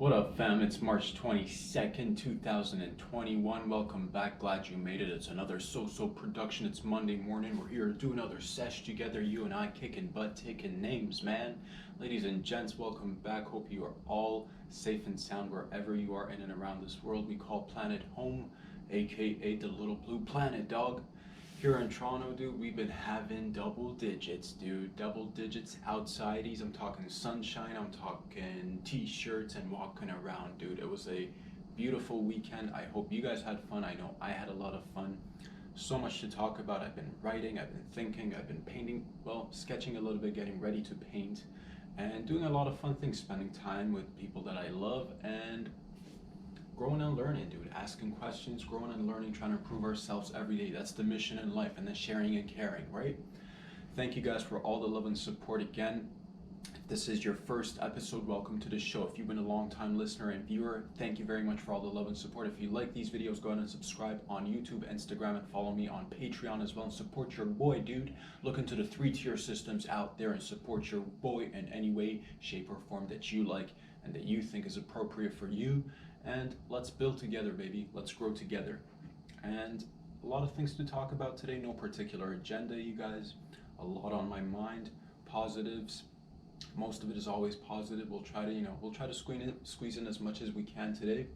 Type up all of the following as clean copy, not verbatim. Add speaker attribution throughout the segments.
Speaker 1: What up, fam? It's March 22nd, 2021. Welcome back. Glad you made it. It's another So production. It's Monday morning. We're here to do another sesh together. You and I kicking butt, taking names, man. Ladies and gents, welcome back. Hope you are all safe and sound wherever you are in and around this world we call planet home, aka the little blue planet, dog. Here in Toronto, dude, we've been having double digits, dude. Double digits outsideys. I'm talking sunshine, I'm talking t-shirts and walking around, dude. It was a beautiful weekend. I hope you guys had fun. I know I had a lot of fun. So much to talk about. I've been writing, I've been thinking, I've been painting, well, sketching a little bit, getting ready to paint, and doing a lot of fun things, spending time with people that I love, and growing and learning, dude. Asking questions, growing and learning, trying to improve ourselves every day. That's the mission in life, and then sharing and caring, right? Thank you guys for all the love and support again. If this is your first episode, welcome to the show. If you've been a long time listener and viewer, thank you very much for all the love and support. If you like these videos, go ahead and subscribe on YouTube, Instagram, and follow me on Patreon as well, and support your boy, dude. Look into the 3-tier systems out there and support your boy in any way, shape, or form that you like and that you think is appropriate for you. And let's build together, baby. Let's grow together. And a lot of things to talk about today. No particular agenda, you guys. A lot on my mind. Positives. Most of it is always positive. We'll try to squeeze in as much as we can today.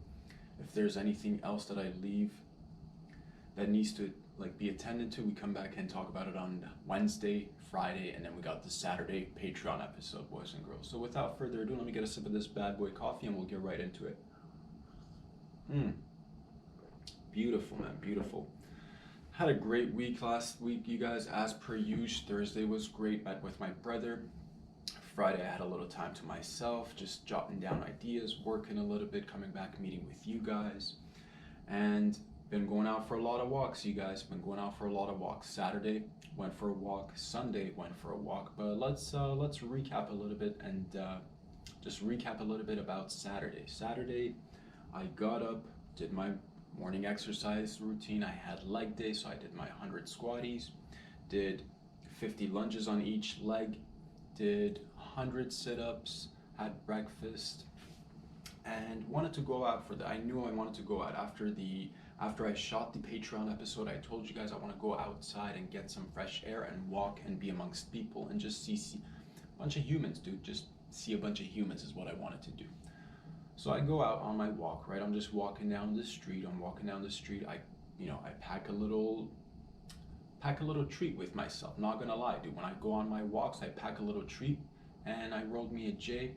Speaker 1: If there's anything else that I leave that needs to be attended to, we come back and talk about it on Wednesday, Friday, and then we got the Saturday Patreon episode, boys and girls. So without further ado, let me get a sip of this bad boy coffee and we'll get right into it. Beautiful, man, beautiful. Had a great week last week, you guys, as per usual. Thursday was great, met with my brother. Friday I had a little time to myself, just jotting down ideas, working a little bit, coming back, meeting with you guys. And been going out for a lot of walks, you guys. Been going out for a lot of walks. Saturday, went for a walk. Sunday, went for a walk. But let's recap a little bit and just recap a little bit about Saturday. Saturday, I got up, did my morning exercise routine. I had leg day, so I did my 100 squatties, did 50 lunges on each leg, did 100 sit-ups, had breakfast, and wanted to go out for that. I knew I wanted to go out after I shot the Patreon episode. I told you guys I want to go outside and get some fresh air and walk and be amongst people and just see a bunch of humans, dude. Just see a bunch of humans is what I wanted to do. So I go out on my walk, right? I'm just walking down the street. I pack a little treat with myself. Not gonna lie, dude. When I go on my walks, I pack a little treat, and I rolled me a J,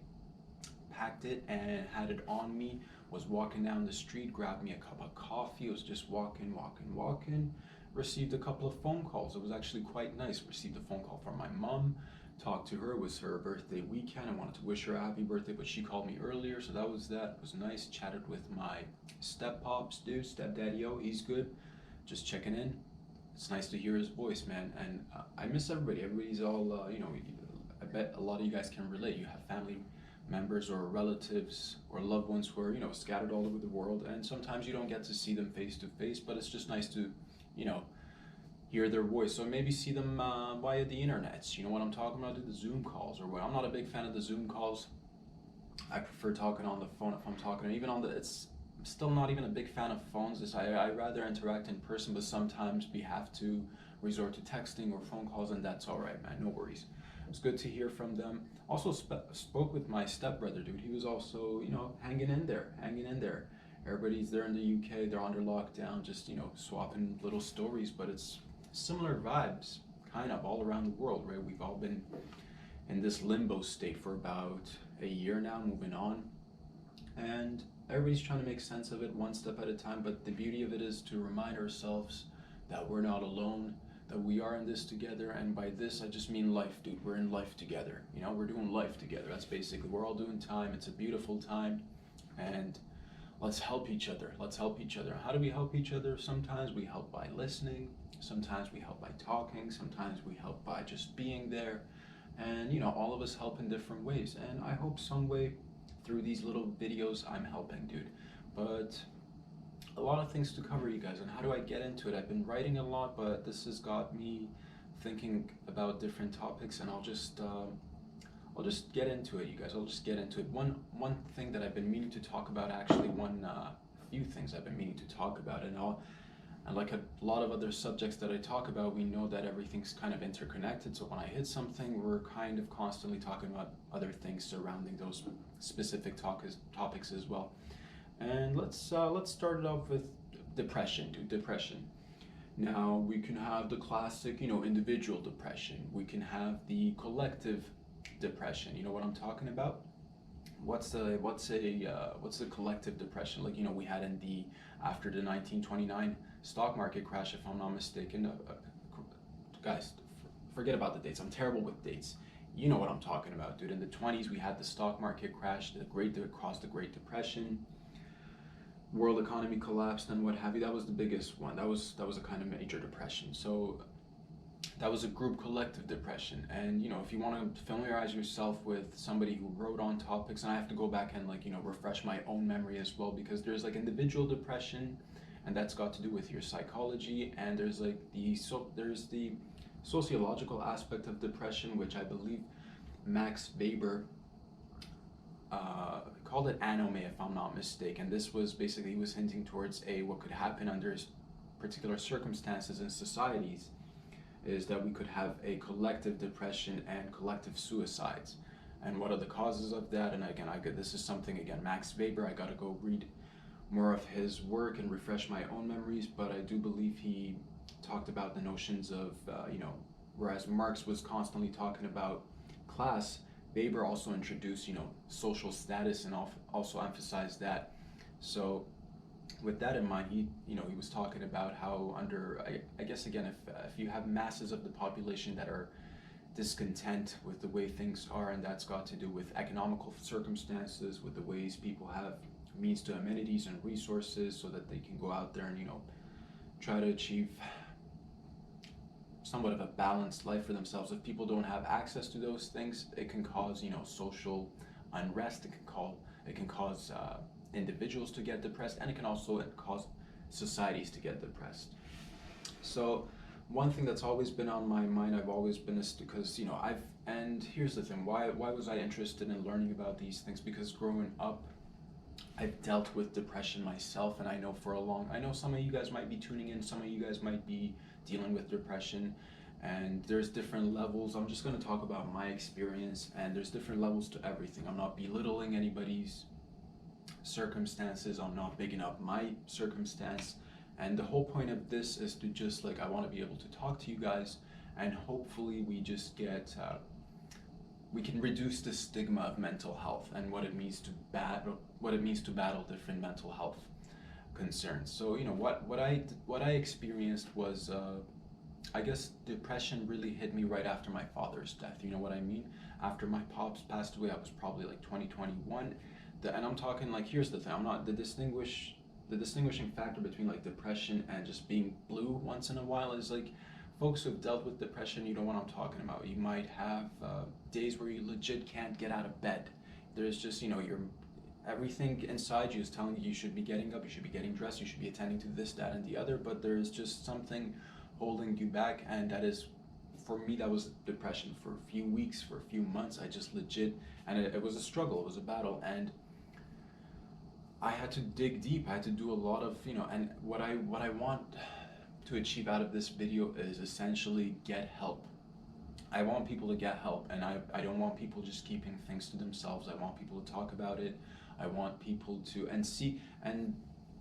Speaker 1: packed it, and had it on me. Was walking down the street, grabbed me a cup of coffee. Was just walking. Received a couple of phone calls. It was actually quite nice. Received a phone call from my mom. Talked to her. It was her birthday weekend. I wanted to wish her a happy birthday, but she called me earlier, so that was that. It was nice. Chatted with my step-pops, dude, stepdaddy-o. He's good. Just checking in. It's nice to hear his voice, man. And I miss everybody. Everybody's all, I bet a lot of you guys can relate. You have family members or relatives or loved ones who are, scattered all over the world, and sometimes you don't get to see them face to face, but it's just nice to, hear their voice. So maybe see them via the internet. You know what I'm talking about? Do the Zoom calls or what? I'm not a big fan of the Zoom calls. I prefer talking on the phone if I'm talking, even on the, I'm still not even a big fan of phones. I rather interact in person, but sometimes we have to resort to texting or phone calls, and that's all right, man. No worries. It's good to hear from them. Also spoke with my stepbrother, dude. He was also, hanging in there. Everybody's there in the UK. They're under lockdown, just, swapping little stories, but it's similar vibes, kind of, all around the world, right? We've all been in this limbo state for about a year now, moving on. And everybody's trying to make sense of it one step at a time, but the beauty of it is to remind ourselves that we're not alone, that we are in this together, and by this I just mean life, dude. We're in life together. We're doing life together. That's basically, we're all doing time. It's a beautiful time, and let's help each other. How do we help each other? Sometimes we help by listening. Sometimes we help by talking. Sometimes we help by just being there. And all of us help in different ways. And I hope some way through these little videos I'm helping, dude. But a lot of things to cover, you guys. And how do I get into it? I've been writing a lot, but this has got me thinking about different topics, and I'll I'll just get into it, you guys. I'll just get into it. One thing that I've been meaning to talk about, actually, few things I've been meaning to talk about, and like a lot of other subjects that I talk about, we know that everything's kind of interconnected. So when I hit something, we're kind of constantly talking about other things surrounding those specific topics as well. And let's start it off with depression. Depression. Now we can have the classic, individual depression. We can have the collective depression. You know what I'm talking about? What's a collective depression? Like, we had after the 1929 stock market crash, if I'm not mistaken. Guys, forget about the dates. I'm terrible with dates. You know what I'm talking about, dude. In the 20s, we had the stock market crash, caused the Great Depression. World economy collapsed and what have you. That was the biggest one. That was a kind of major depression. So that was a group collective depression. And if you want to familiarize yourself with somebody who wrote on topics, and I have to go back and refresh my own memory as well, because there's like individual depression, and that's got to do with your psychology, and there's like there's the sociological aspect of depression, which I believe Max Weber called it anome, if I'm not mistaken. This was basically, he was hinting towards what could happen under particular circumstances in societies, is that we could have a collective depression and collective suicides. And what are the causes of that? And again, this is something, again, Max Weber, I gotta go read more of his work and refresh my own memories, but I do believe he talked about the notions of, whereas Marx was constantly talking about class, Weber also introduced, social status, and also emphasized that. So with that in mind, he was talking about how I guess again, if you have masses of the population that are discontent with the way things are, and that's got to do with economical circumstances, with the ways people have means to amenities and resources, so that they can go out there and try to achieve somewhat of a balanced life for themselves. If people don't have access to those things, it can cause social unrest. It can cause individuals to get depressed, and it can also cause societies to get depressed. So one thing that's always been on my mind, I've always been, because and here's the thing, why was I interested in learning about these things? Because growing up, I've dealt with depression myself, and I know some of you guys might be tuning in, some of you guys might be dealing with depression, and there's different levels. I'm just going to talk about my experience, and there's different levels to everything. I'm not belittling anybody's circumstances, I'm not bigging up my circumstance, and the whole point of this is to just I want to be able to talk to you guys, and hopefully we just we can reduce the stigma of mental health and what it means to battle different mental health concerns. So what I experienced was I guess depression really hit me right after my father's death. You know what I mean? After my pops passed away, I was probably 2021. And I'm talking here's the thing, I'm not the distinguishing factor between depression and just being blue once in a while is folks who've dealt with depression, you know what I'm talking about. You might have days where you legit can't get out of bed. There's just everything inside you is telling you should be getting up, you should be getting dressed, you should be attending to this, that, and the other, but there's just something holding you back, and that is, for me, that was depression. For a few weeks, for a few months, I just legit, and it was a struggle, it was a battle, and I had to dig deep. I had to do a lot of, and what I want to achieve out of this video is essentially get help. I want people to get help, and I don't want people just keeping things to themselves. I want people to talk about it. I want people to, and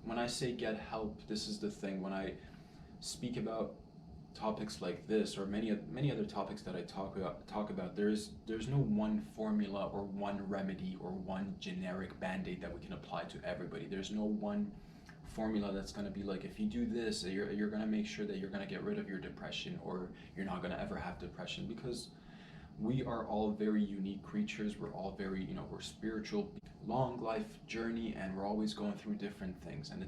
Speaker 1: when I say get help, this is the thing. When I speak about topics like this, or many other topics that I talk about, there's no one formula or one remedy or one generic band-aid that we can apply to everybody. There's no one formula that's going to be if you do this, you're going to make sure that you're going to get rid of your depression, or you're not going to ever have depression, because we are all very unique creatures. We're all very, we're spiritual, long life journey, and we're always going through different things, and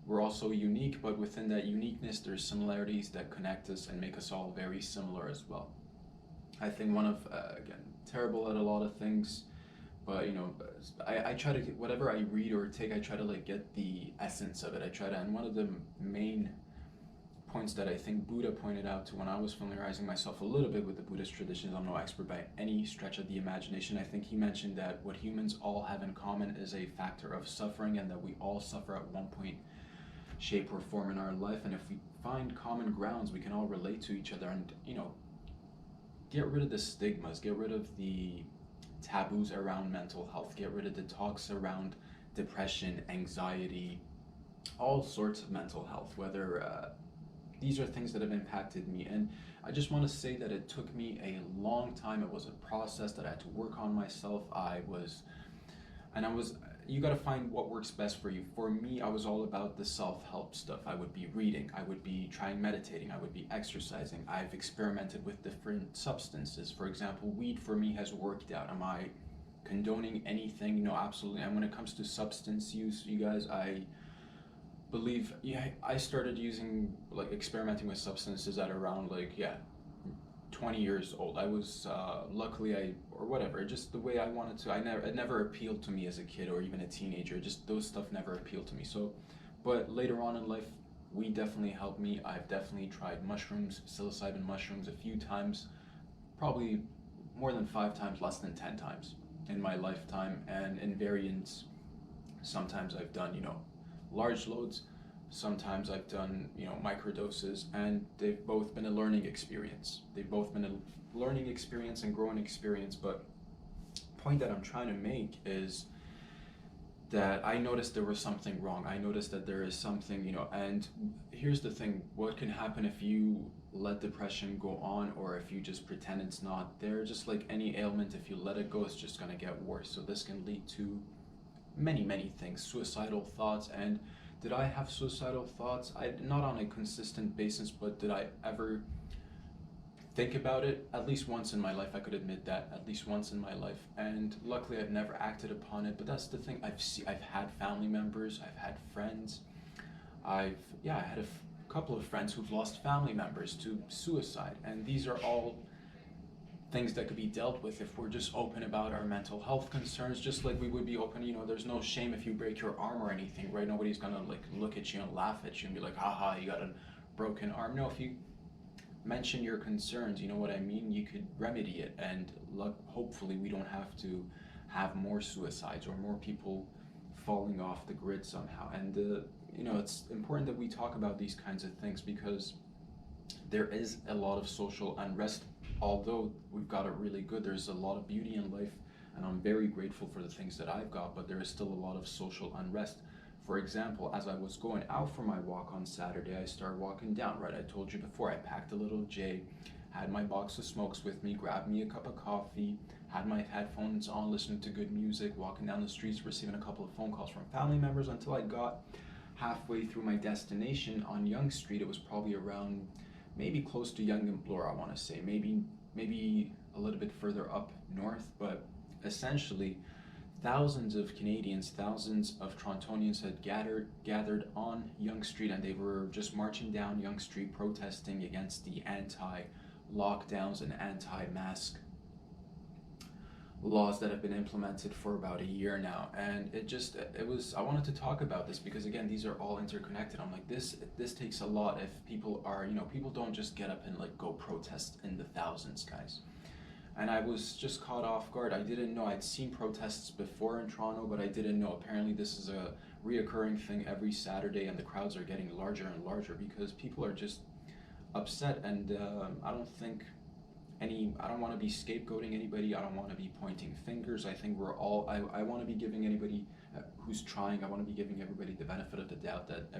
Speaker 1: we're also unique, but within that uniqueness, there's similarities that connect us and make us all very similar as well. I think one of, again, terrible at a lot of things, but I try to get, whatever I read or take, I try to get the essence of it. And one of the main points that I think Buddha pointed out to when I was familiarizing myself a little bit with the Buddhist traditions. I'm no expert by any stretch of the imagination. I think he mentioned that what humans all have in common is a factor of suffering, and that we all suffer at one point, shape, or form in our life. And if we find common grounds, we can all relate to each other and, get rid of the stigmas, get rid of the taboos around mental health, get rid of the talks around depression, anxiety, all sorts of mental health, whether these are things that have impacted me. And I just want to say that it took me a long time. It was a process that I had to work on myself. You got to find what works best for you. For me, I was all about the self-help stuff. I would be reading, I would be trying meditating, I would be exercising. I've experimented with different substances. For example, weed for me has worked out. Am I condoning anything? No, absolutely. And when it comes to substance use, you guys, I believe, I started experimenting with substances at around 20 years old. I was just the way I wanted to. It never appealed to me as a kid or even a teenager. Just those stuff never appealed to me. So, but later on in life, weed definitely helped me. I've definitely tried mushrooms, psilocybin mushrooms a few times, probably more than 5 times, less than 10 times in my lifetime, and in variants. Sometimes I've done, large loads. Sometimes I've done, microdoses, and they've both been a learning experience. And growing experience. But the point that I'm trying to make is that I noticed there was something wrong. I noticed that there is something, and here's the thing: what can happen if you let depression go on, or if you just pretend it's not there? Just like any ailment, if you let it go, it's just gonna get worse. So this can lead to many, many things, suicidal thoughts. And did I have suicidal thoughts? Not on a consistent basis, but did I ever think about it? At least once in my life, I could admit that. At least once in my life, and luckily I've never acted upon it. But that's the thing. I've had family members, I've had friends. I had a couple of friends who've lost family members to suicide, and these are all things that could be dealt with if we're just open about our mental health concerns, just like we would be open, there's no shame if you break your arm or anything, right? Nobody's gonna look at you and laugh at you and be like, haha, you got a broken arm. No, if you mention your concerns, you know what I mean, you could remedy it, and hopefully we don't have to have more suicides or more people falling off the grid somehow. And it's important that we talk about these kinds of things, because there is a lot of social unrest. Although we've got it really good, there's a lot of beauty in life, and I'm very grateful for the things that I've got, but there is still a lot of social unrest. For example, as I was going out for my walk on Saturday, I started walking down, right? I told you before, I packed a little J, had my box of smokes with me, grabbed me a cup of coffee, had my headphones on, listening to good music, walking down the streets, receiving a couple of phone calls from family members, until I got halfway through my destination on Yonge Street. It was probably around, maybe close to Yonge and Bloor, I want to say, maybe a little bit further up north. But essentially, thousands of Canadians, thousands of Torontonians had gathered on Yonge Street, and they were just marching down Yonge Street, protesting against the anti-lockdowns and anti-mask laws that have been implemented for about a year now. And I wanted to talk about this because, again, these are all interconnected. I'm like, this takes a lot. If people are, people don't just get up and go protest in the thousands, guys. And I was just caught off guard. I didn't know. I'd seen protests before in Toronto, but I didn't know. Apparently this is a reoccurring thing every Saturday, and the crowds are getting larger and larger because people are just upset. And I don't want to be scapegoating anybody. I don't want to be pointing fingers. I think I want to be giving anybody who's trying, I want to be giving everybody the benefit of the doubt that I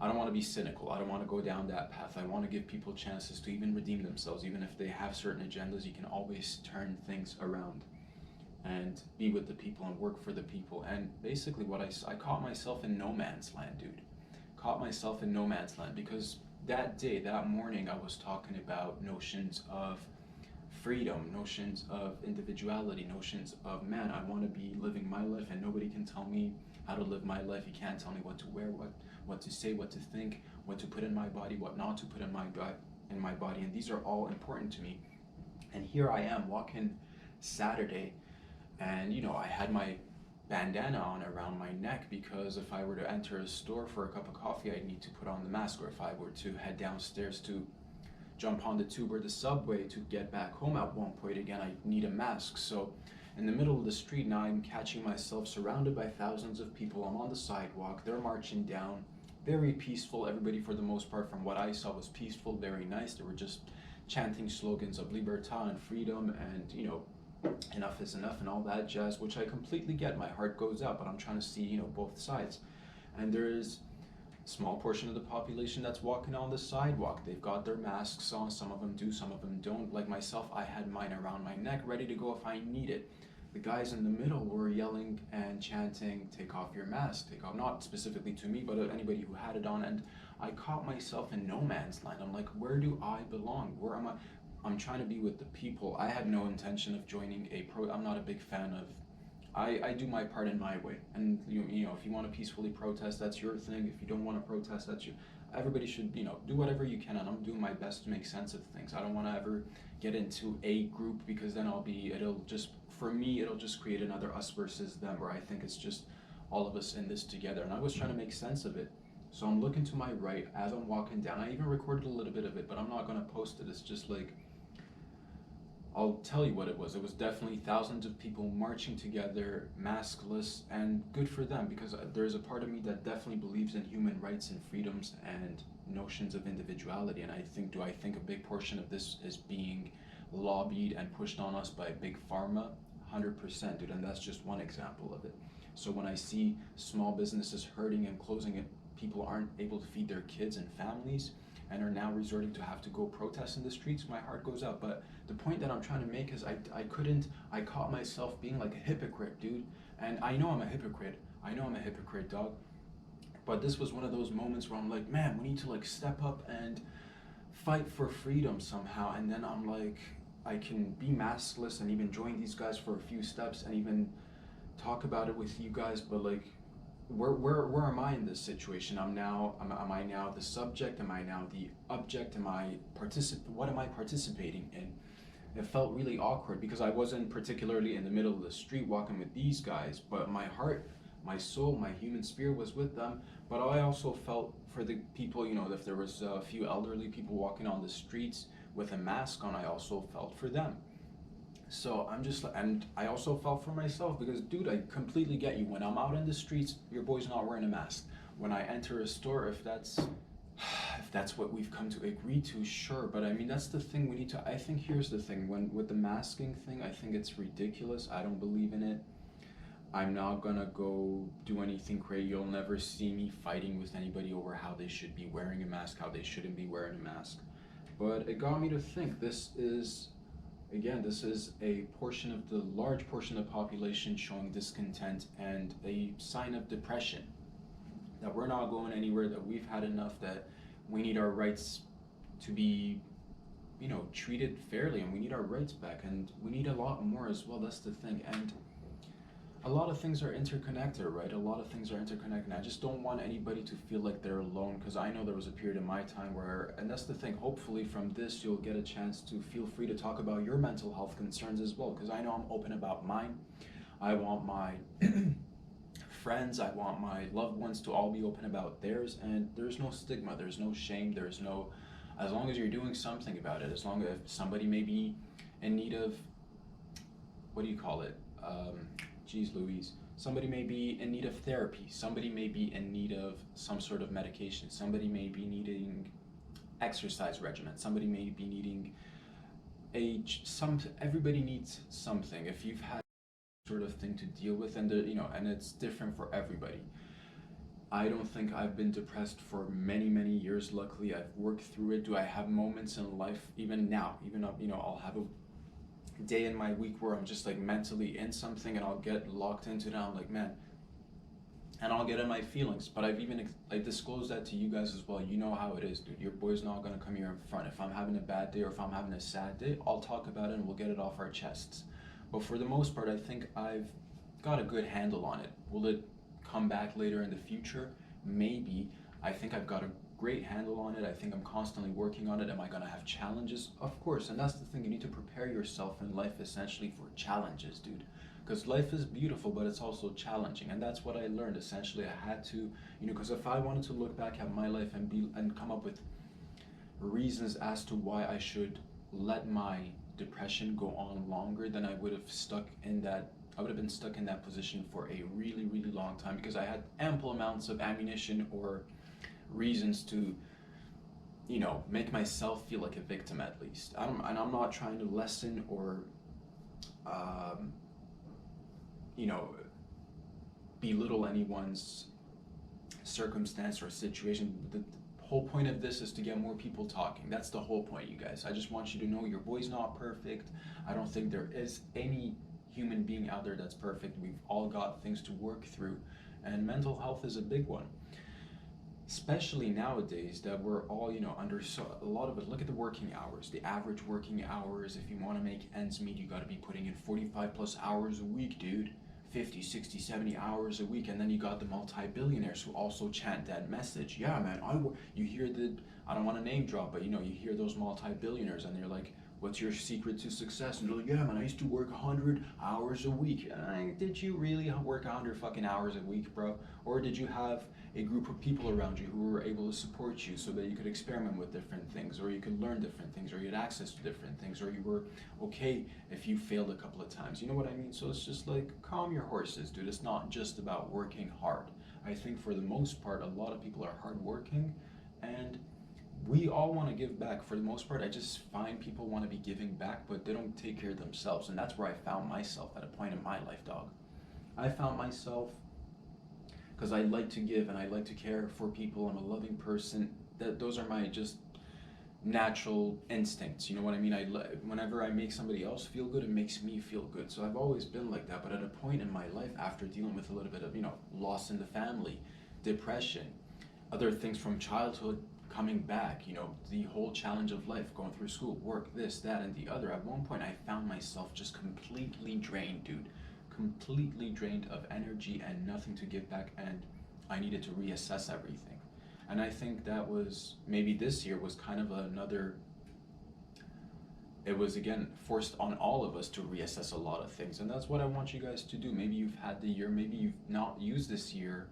Speaker 1: don't want to be cynical. I don't want to go down that path. I want to give people chances to even redeem themselves. Even if they have certain agendas, you can always turn things around and be with the people and work for the people. And basically I caught myself in no man's land, dude. Caught myself in no man's land because that morning, I was talking about notions of freedom, notions of individuality, notions of, man, I want to be living my life, and nobody can tell me how to live my life. You can't tell me what to wear, what to say, what to think, what to put in my body, what not to put in my body, and these are all important to me. And here I am walking Saturday, and I had my bandana on around my neck, because if I were to enter a store for a cup of coffee, I'd need to put on the mask, or if I were to head downstairs to jump on the tube or the subway to get back home at one point again, I need a mask. So in the middle of the street now, I'm catching myself surrounded by thousands of people. I'm on the sidewalk, they're marching down, very peaceful. Everybody, for the most part, from what I saw, was peaceful, very nice. They were just chanting slogans of libertà and freedom, and enough is enough and all that jazz, which I completely get. My heart goes out, but I'm trying to see both sides. And there is a small portion of the population that's walking on the sidewalk. They've got their masks on. Some of them do, some of them don't. Like myself, I had mine around my neck, ready to go if I need it. The guys in the middle were yelling and chanting, "Take off your mask, take off," not specifically to me, but anybody who had it on. And I caught myself in no man's land. I'm like, where do I belong? Where am I? I'm trying to be with the people. I had no intention of joining I'm not a big fan of, I do my part in my way. And if you want to peacefully protest, that's your thing. If you don't want to protest, that's your, everybody should, do whatever you can. And I'm doing my best to make sense of things. I don't want to ever get into a group, because then for me, it'll just create another us versus them, where I think it's just all of us in this together. And I was trying to make sense of it. So I'm looking to my right as I'm walking down. I even recorded a little bit of it, but I'm not going to post it. It's just like, I'll tell you what it was. It was definitely thousands of people marching together, maskless, and good for them, because there's a part of me that definitely believes in human rights and freedoms and notions of individuality. And I think a big portion of this is being lobbied and pushed on us by big pharma. 100%, dude. And that's just one example of it. So when I see small businesses hurting and closing, it, people aren't able to feed their kids and families, and are now resorting to have to go protest in the streets, my heart goes out. But the point that I'm trying to make is I caught myself being like a hypocrite, dude. And I know I'm a hypocrite. Dog. But this was one of those moments where I'm like, man, we need to like step up and fight for freedom somehow. And then I'm like, I can be maskless and even join these guys for a few steps and even talk about it with you guys, but like, where am I in this situation? Am I now the subject? Am I now the object? What am I participating in? It felt really awkward, because I wasn't particularly in the middle of the street walking with these guys, but my heart, my soul, my human spirit was with them. But I also felt for the people, if there was a few elderly people walking on the streets with a mask on, I also felt for them. So and I also felt for myself, because dude, I completely get you. When I'm out in the streets, your boy's not wearing a mask. When I enter a store, if that's what we've come to agree to, sure. But I mean, that's the thing I think here's the thing, with the masking thing, I think it's ridiculous. I don't believe in it. I'm not gonna go do anything crazy. You'll never see me fighting with anybody over how they should be wearing a mask, how they shouldn't be wearing a mask. But it got me to think, this is a large portion of the population showing discontent and a sign of depression. That we're not going anywhere, that we've had enough, that we need our rights to be, treated fairly, and we need our rights back, and we need a lot more as well. That's the thing. And a lot of things are interconnected, right? A lot of things are interconnected. I just don't want anybody to feel like they're alone, because I know there was a period in my time and that's the thing, hopefully from this you'll get a chance to feel free to talk about your mental health concerns as well, because I know I'm open about mine. I want my friends, I want my loved ones to all be open about theirs, and there's no stigma, there's no shame, as long as you're doing something about it, as long as somebody may be in need of, what do you call it? Geez Louise, somebody may be in need of therapy, somebody may be in need of some sort of medication, somebody may be needing exercise regimen, somebody may be needing everybody needs something. If you've had sort of thing to deal with, and and it's different for everybody. I don't think I've been depressed for many, many years. Luckily, I've worked through it. Do I have moments in life, even now, I'll have a day in my week where I'm just like mentally in something, and I'll get locked into it, and I'm like, man, and I'll get in my feelings. But I disclose that to you guys as well. You know how it is, dude. Your boy's not gonna come here in front. If I'm having a bad day or if I'm having a sad day, I'll talk about it and we'll get it off our chests. But for the most part, I think I've got a good handle on it. Will it come back later in the future? Maybe. I think I've got a great handle on it. I think I'm constantly working on it. Am I going to have challenges? Of course. And that's the thing. You need to prepare yourself in life essentially for challenges, dude. because life is beautiful, but it's also challenging, and that's what I learned. Essentially, I had to, because if I wanted to look back at my life and come up with reasons as to why I should let my depression go on longer, then I would have stuck in that. I would have been stuck in that position for a really, really long time, because I had ample amounts of ammunition or reasons to, make myself feel like a victim at least. And I'm not trying to lessen or, um, you know, belittle anyone's circumstance or situation. The whole point of this is to get more people talking. That's the whole point, you guys. I just want you to know your boy's not perfect. I don't think there is any human being out there that's perfect. We've all got things to work through, and mental health is a big one. Especially nowadays that we're all, under a lot of it. Look at the working hours, the average working hours. If you want to make ends meet, you got to be putting in 45 plus hours a week, dude. 50, 60, 70 hours a week. And then you got the multi-billionaires who also chant that message. Yeah, man, you hear I don't want to name drop, but you hear those multi-billionaires and they're like, what's your secret to success? And they're like, yeah, man, I used to work 100 hours a week. Did you really work 100 fucking hours a week, bro? Or did you have a group of people around you who were able to support you so that you could experiment with different things, or you could learn different things, or you had access to different things, or you were okay if you failed a couple of times? You know what I mean? So it's just like, calm your horses, dude. It's not just about working hard. I think for the most part, a lot of people are hardworking, and we all want to give back. For the most part, I just find people want to be giving back, but they don't take care of themselves. And that's where I found myself at a point in my life, dog. I found myself, because I like to give and I like to care for people. I'm a loving person. Those are my just natural instincts. You know what I mean? Whenever I make somebody else feel good, it makes me feel good. So I've always been like that. But at a point in my life, after dealing with a little bit of, loss in the family, depression, other things from childhood coming back, the whole challenge of life, going through school, work, this, that, and the other. At one point, I found myself just completely drained, dude. Completely drained of energy and nothing to give back, and I needed to reassess everything. And I think that was, maybe this year was kind of it was again forced on all of us to reassess a lot of things, and that's what I want you guys to do. Maybe you've had the year, maybe you've not used this year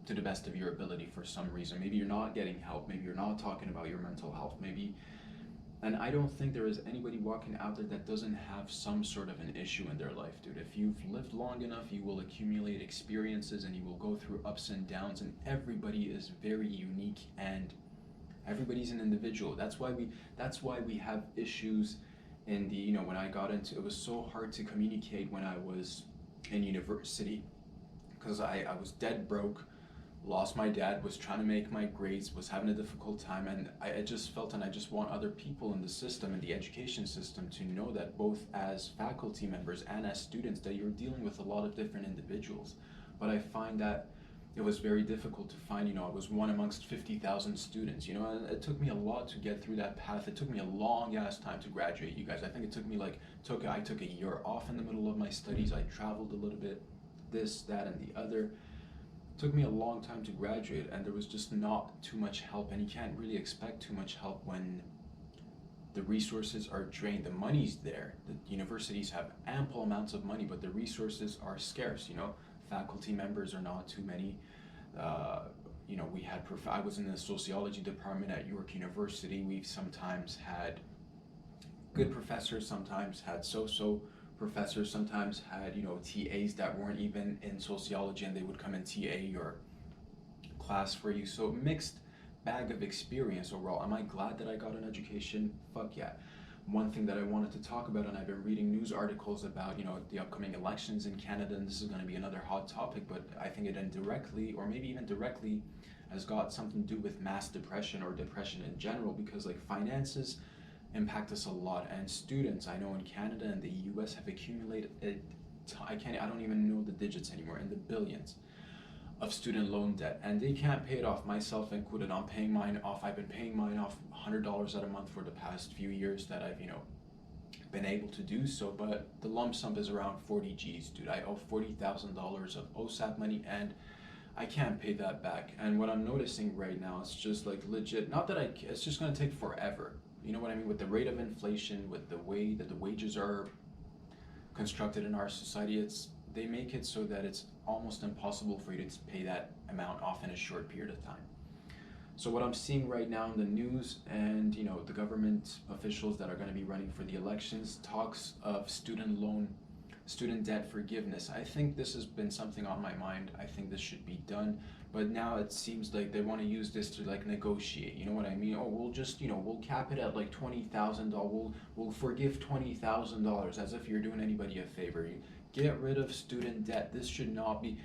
Speaker 1: to the best of your ability for some reason. Maybe you're not getting help, maybe you're not talking about your mental health, and I don't think there is anybody walking out there that doesn't have some sort of an issue in their life, dude. If you've lived long enough, you will accumulate experiences and you will go through ups and downs, and everybody is very unique and everybody's an individual. That's why we have issues in the, when I got into, it was so hard to communicate when I was in university, because I was dead broke, lost my dad, was trying to make my grades, was having a difficult time, and I just felt, and I just want other people in the system, in the education system, to know that both as faculty members and as students, that you're dealing with a lot of different individuals. But I find that it was very difficult to find, I was one amongst 50,000 students, and it took me a lot to get through that path. It took me a long ass time to graduate, you guys. I think it took me I took a year off in the middle of my studies. I traveled a little bit, this, that, and the other. Took me a long time to graduate, and there was just not too much help, and you can't really expect too much help when the resources are drained. The money's there, the universities have ample amounts of money, but the resources are scarce. Faculty members are not too many. I was in the sociology department at York University. We've sometimes had good professors, sometimes had so-so professors, sometimes had TAs that weren't even in sociology, and they would come and TA your class for you. So mixed bag of experience overall. Am I glad that I got an education? Fuck yeah. One thing that I wanted to talk about, and I've been reading news articles about the upcoming elections in Canada, and this is going to be another hot topic, but I think it indirectly, or maybe even directly, has got something to do with mass depression or depression in general, because finances impact us a lot, and students, I know in Canada and the US, have accumulated I don't even know the digits anymore, in the billions of student loan debt, and they can't pay it off, myself included. I'm paying mine off. I've been paying mine off $100 a month for the past few years that I've been able to do so, but the lump sum is around 40 G's, dude. I owe $40,000 of OSAP money, and I can't pay that back. And what I'm noticing right now, it's just legit, not that it's just gonna take forever. You know what I mean? With the rate of inflation, with the way that the wages are constructed in our society, they make it so that it's almost impossible for you to pay that amount off in a short period of time. So what I'm seeing right now in the news, and the government officials that are going to be running for the elections, talks of student debt forgiveness. I think this has been something on my mind. I think this should be done, but now it seems like they want to use this to like negotiate. You know what I mean? Oh, we'll just we'll cap it at like $20,000. We'll forgive $20,000, as if you're doing anybody a favor. You get rid of student debt. This should not be.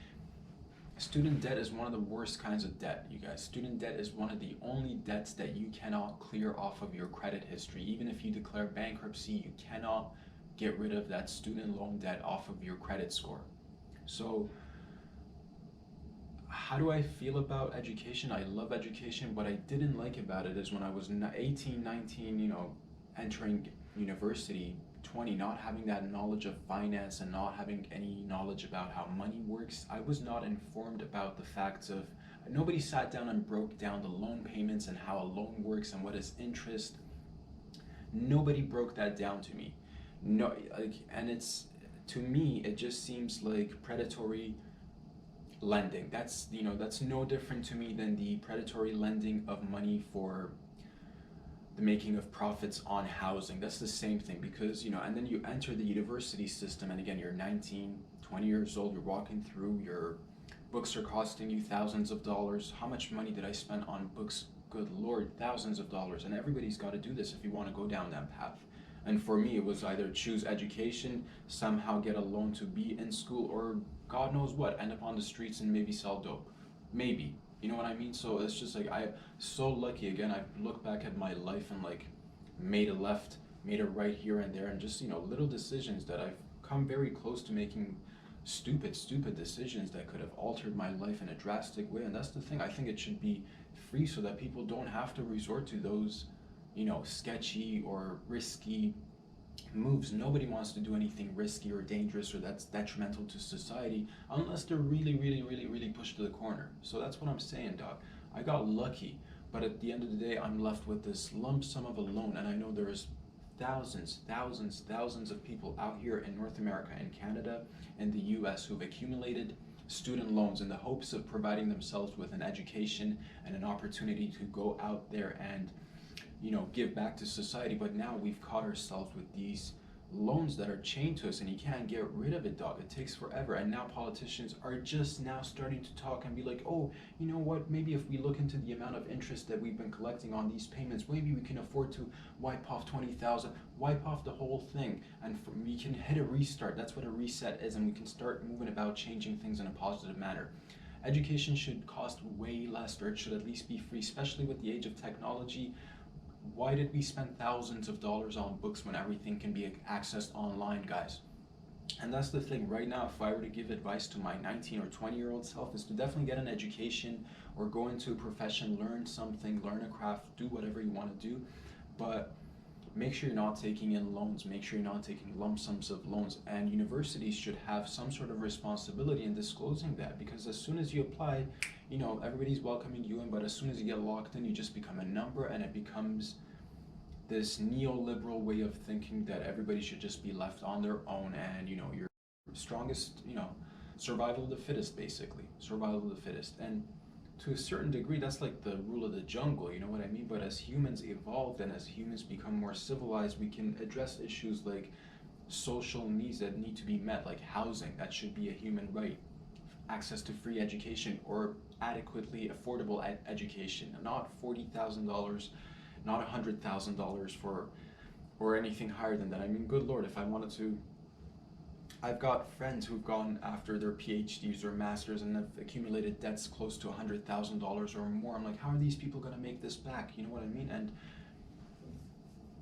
Speaker 1: Student debt is one of the worst kinds of debt, you guys. Student debt is one of the only debts that you cannot clear off of your credit history. Even if you declare bankruptcy, you cannot get rid of that student loan debt off of your credit score. So how do I feel about education? I love education. What I didn't like about it is when I was 18, 19, entering university, 20, not having that knowledge of finance and not having any knowledge about how money works. I was not informed about the facts of, nobody sat down and broke down the loan payments and how a loan works and what is interest. Nobody broke that down to me. No, and to me, it just seems like predatory lending. That's no different to me than the predatory lending of money for the making of profits on housing. That's the same thing, because and then you enter the university system, and again, you're 19, 20 years old, you're walking through, your books are costing you thousands of dollars. How much money did I spend on books? Good Lord, thousands of dollars. And everybody's got to do this if you want to go down that path. And for me, it was either choose education, somehow get a loan to be in school, or God knows what, end up on the streets and maybe sell dope. Maybe. You know what I mean? So it's just like, I'm so lucky. Again, I look back at my life and like made a left, made a right here and there, and just little decisions that I've come very close to making stupid decisions that could have altered my life in a drastic way. And that's the thing. I think it should be free so that people don't have to resort to those sketchy or risky moves. Nobody wants to do anything risky or dangerous or that's detrimental to society unless they're really pushed to the corner. So that's what I'm saying, dog. I got lucky, but at the end of the day, I'm left with this lump sum of a loan, and I know there's thousands of people out here in North America and Canada and the US who've accumulated student loans in the hopes of providing themselves with an education and an opportunity to go out there and give back to society. But now we've caught ourselves with these loans that are chained to us, and you can't get rid of it, dog. It takes forever. And now politicians are just now starting to talk and be like, oh, you know what, maybe if we look into the amount of interest that we've been collecting on these payments, maybe we can afford to wipe off 20,000, wipe off the whole thing, and we can hit a restart. That's what a reset is, and we can start moving about changing things in a positive manner. Education should cost way less, or it should at least be free, especially with the age of technology. Why did we spend thousands of dollars on books when everything can be accessed online, guys? And that's the thing. Right now, if I were to give advice to my 19 or 20-year-old self, is to definitely get an education or go into a profession, learn something, learn a craft, do whatever you want to do. But make sure you're not taking in loans. Make sure you're not taking lump sums of loans. And universities should have some sort of responsibility in disclosing that, because as soon as you apply, everybody's welcoming you in, but as soon as you get locked in, you just become a number, and it becomes this neoliberal way of thinking that everybody should just be left on their own, and your strongest, survival of the fittest, basically. Survival of the fittest. And to a certain degree, that's like the rule of the jungle, you know what I mean? But as humans evolved and as humans become more civilized, we can address issues like social needs that need to be met, like housing. That should be a human right. Access to free education, or adequately affordable education, not $40,000, not $100,000 or anything higher than that. I mean, good Lord, if I wanted to, I've got friends who've gone after their PhDs or masters and have accumulated debts close to $100,000 or more. I'm like, how are these people going to make this back? You know what I mean? And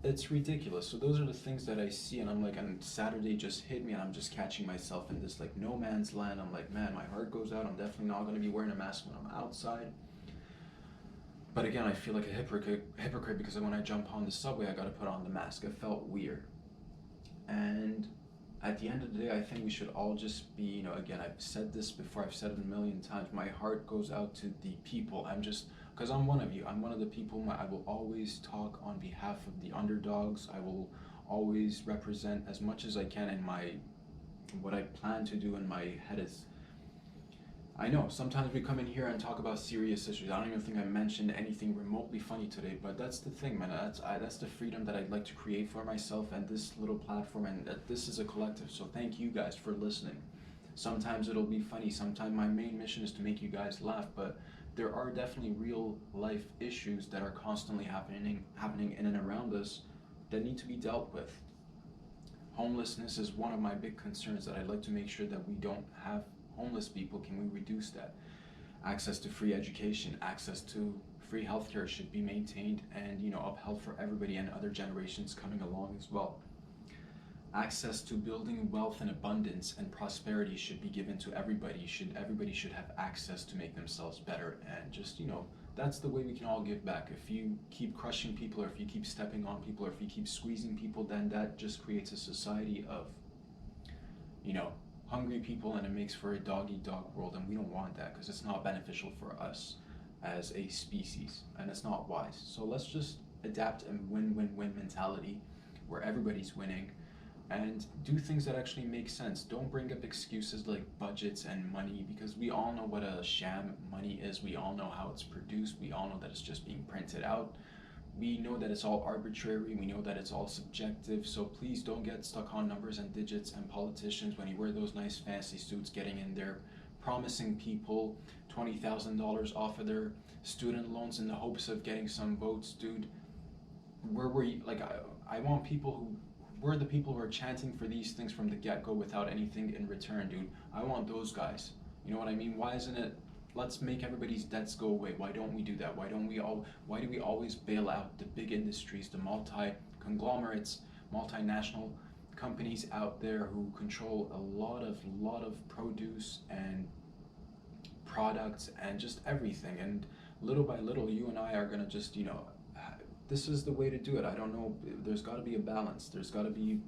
Speaker 1: it's ridiculous. So those are the things that I see, and I'm like, and Saturday just hit me, and I'm just catching myself in this like no man's land. I'm like, man, my heart goes out. I'm definitely not going to be wearing a mask when I'm outside. But again, I feel like a hypocrite because when I jump on the subway, I got to put on the mask. It felt weird. And at the end of the day, I think we should all just be, again, I've said this before, I've said it a million times, my heart goes out to the people. Because I'm one of you. I'm one of the people. I will always talk on behalf of the underdogs. I will always represent as much as I can in my what I plan to do in my head is, I know sometimes we come in here and talk about serious issues. I don't even think I mentioned anything remotely funny today, but that's the thing, man. That's the freedom that I'd like to create for myself and this little platform, and that this is a collective. So thank you guys for listening. Sometimes it'll be funny. Sometimes my main mission is to make you guys laugh, but there are definitely real life issues that are constantly happening in and around us that need to be dealt with. Homelessness is one of my big concerns that I'd like to make sure that we don't have homeless people. Can we reduce that? Access to free education, access to free healthcare should be maintained and upheld for everybody and other generations coming along as well. Access to building wealth and abundance and prosperity should be given to everybody. Everybody should have access to make themselves better, and just that's the way we can all give back. If you keep crushing people, or if you keep stepping on people, or if you keep squeezing people, then that just creates a society of hungry people, and it makes for a dog-eat-dog world, and we don't want that because it's not beneficial for us as a species, and it's not wise. So let's just adapt a win-win-win mentality where everybody's winning, and do things that actually make sense. Don't bring up excuses like budgets and money, because we all know what a sham money is. We all know how it's produced. We all know that it's just being printed out. We know that it's all arbitrary. We know that it's all subjective. So please don't get stuck on numbers and digits and politicians when you wear those nice fancy suits, getting in there, promising people $20,000 off of their student loans in the hopes of getting some votes. Dude, where were you? Like, I want people who, we're the people who are chanting for these things from the get-go without anything in return, dude. I want those guys. You know what I mean? Why isn't it, let's make everybody's debts go away? Why don't we do that? Why do we always bail out the big industries, the multi-conglomerates, multinational companies out there who control a lot of produce and products and just everything? And little by little, you and I are gonna just, this is the way to do it. I don't know, there's got to be a balance. There's got to be,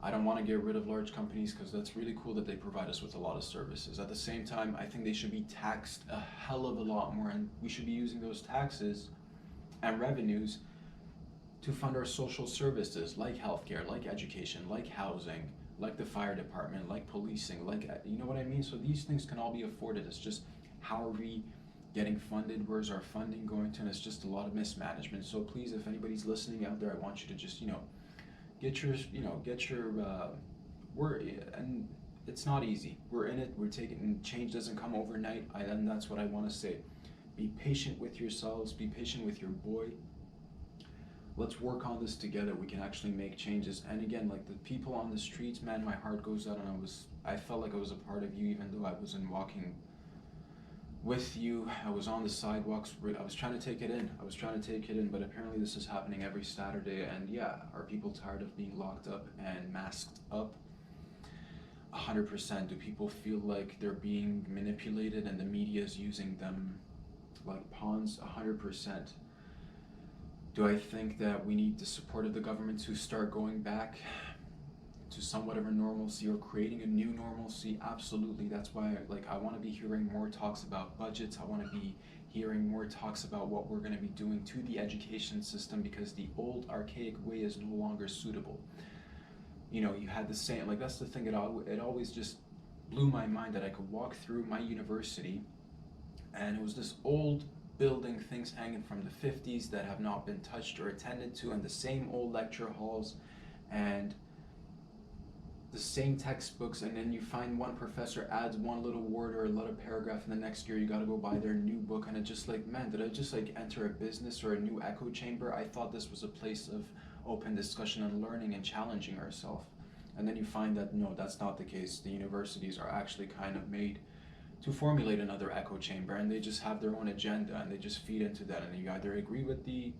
Speaker 1: I don't want to get rid of large companies because that's really cool that they provide us with a lot of services. At the same time, I think they should be taxed a hell of a lot more, and we should be using those taxes and revenues to fund our social services like healthcare, like education, like housing, like the fire department, like policing, like, you know what I mean? So these things can all be afforded. It's just, how are we getting funded? Where's our funding going to? And it's just a lot of mismanagement. So please, if anybody's listening out there, I want you to just get your and it's not easy. We're in it, we're taking, and change doesn't come overnight. And that's what I want to say. Be patient with yourselves, be patient with your boy. Let's work on this together. We can actually make changes. And again, like the people on the streets, man, my heart goes out, and I felt like I was a part of you, even though I wasn't walking with you. I was on the sidewalks. I was trying to take it in. But apparently this is happening every Saturday. And yeah, are people tired of being locked up and masked up? 100%. Do people feel like they're being manipulated and the media is using them like pawns? 100%. Do I think that we need the support of the government to start going back to somewhat of a normalcy, or creating a new normalcy? Absolutely. That's why I want to be hearing more talks about budgets. I want to be hearing more talks about what we're going to be doing to the education system, because the old archaic way is no longer suitable. You had the same, like, that's the thing, it always just blew my mind that I could walk through my university and it was this old building, things hanging from the 50s that have not been touched or attended to, and the same old lecture halls and the same textbooks, and then you find one professor adds one little word or a little paragraph, and the next year you got to go buy their new book, and it's just like, man, did I just enter a business or a new echo chamber? I thought this was a place of open discussion and learning and challenging ourselves. And then you find that no, that's not the case. The universities are actually kind of made to formulate another echo chamber, and they just have their own agenda, and they just feed into that, and you either agree with the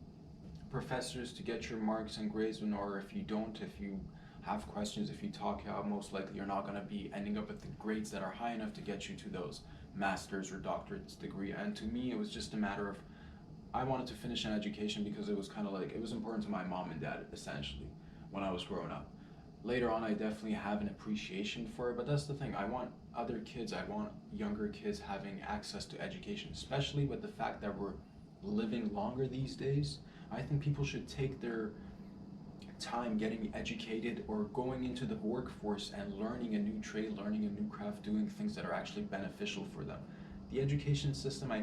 Speaker 1: professors to get your marks and grades, or if you don't, if you have questions, if you talk out, most likely you're not going to be ending up with the grades that are high enough to get you to those master's or doctorate's degree. And to me, it was just a matter of, I wanted to finish an education because it was kind of like, it was important to my mom and dad, essentially, when I was growing up. Later on, I definitely have an appreciation for it, but that's the thing. I want other kids, I want younger kids having access to education, especially with the fact that we're living longer these days. I think people should take their time getting educated or going into the workforce and learning a new trade, learning a new craft, doing things that are actually beneficial for them. The education system, I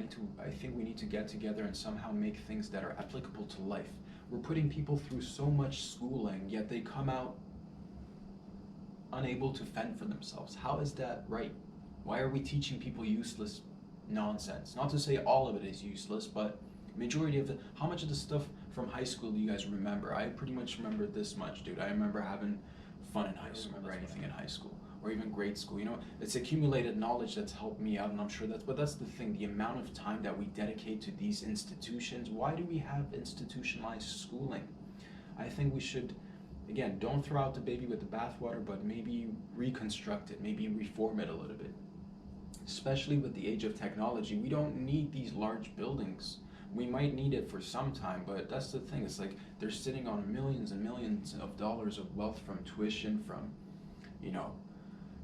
Speaker 1: think we need to get together and somehow make things that are applicable to life. We're putting people through so much schooling, yet they come out unable to fend for themselves. How is that right? Why are we teaching people useless nonsense? Not to say all of it is useless, but majority of it. How much of the stuff from high school do you guys remember? I pretty much remember this much, dude. I remember having fun in high school or anything in high school or even grade school. You know, it's accumulated knowledge that's helped me out, and I'm sure that's the thing, the amount of time that we dedicate to these institutions. Why do we have institutionalized schooling? I think we should, again, don't throw out the baby with the bathwater, but maybe reconstruct it, maybe reform it a little bit. Especially with the age of technology, we don't need these large buildings. We might need it for some time, but that's the thing. It's like they're sitting on millions and millions of dollars of wealth from tuition, from, you know,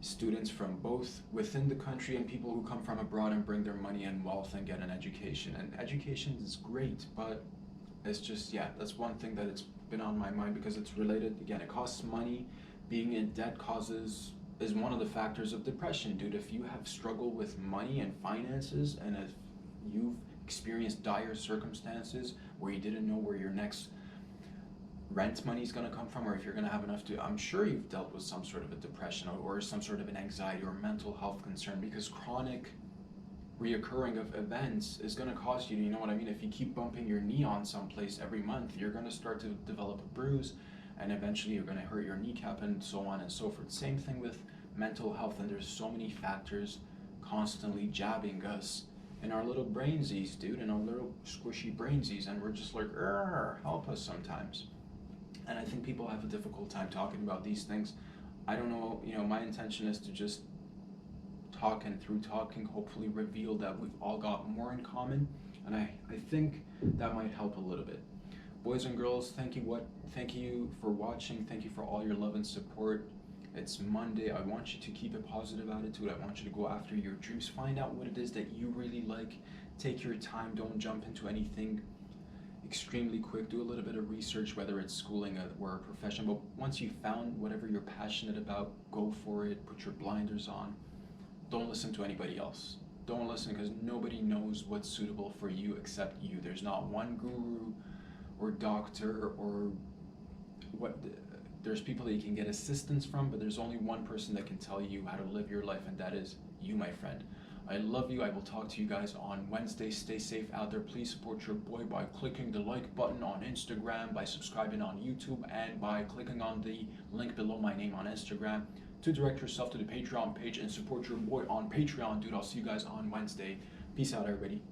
Speaker 1: students from both within the country and people who come from abroad and bring their money and wealth and get an education. And education is great, but it's just, yeah, that's one thing that it's been on my mind because it's related. Again, it costs money. Being in debt is one of the factors of depression, dude. If you have struggled with money and finances, and if you've experienced dire circumstances where you didn't know where your next rent money is going to come from, or if you're going to have enough to, I'm sure you've dealt with some sort of a depression or some sort of an anxiety or mental health concern, because chronic reoccurring of events is going to cost you, you know what I mean? If you keep bumping your knee on someplace every month, you're going to start to develop a bruise, and eventually you're going to hurt your kneecap and so on and so forth. Same thing with mental health, and there's so many factors constantly jabbing us in our little brainsies, dude, in our little squishy brainsies, and we're just like, help us sometimes. And I think people have a difficult time talking about these things. I don't know, you know, my intention is to just talk, and through talking, hopefully reveal that we've all got more in common, and I think that might help a little bit. Boys and girls, thank you for watching. Thank you for all your love and support. It's Monday. I want you to keep a positive attitude. I want you to go after your dreams. Find out what it is that you really like. Take your time. Don't jump into anything extremely quick. Do a little bit of research, whether it's schooling or a profession. But once you've found whatever you're passionate about, go for it. Put your blinders on. Don't listen to anybody else. Don't listen, because nobody knows what's suitable for you except you. There's not one guru or doctor or what. There's people that you can get assistance from, but there's only one person that can tell you how to live your life, and that is you, my friend. I love you. I will talk to you guys on Wednesday. Stay safe out there. Please support your boy by clicking the like button on Instagram, by subscribing on YouTube, and by clicking on the link below my name on Instagram to direct yourself to the Patreon page and support your boy on Patreon. Dude, I'll see you guys on Wednesday. Peace out, everybody.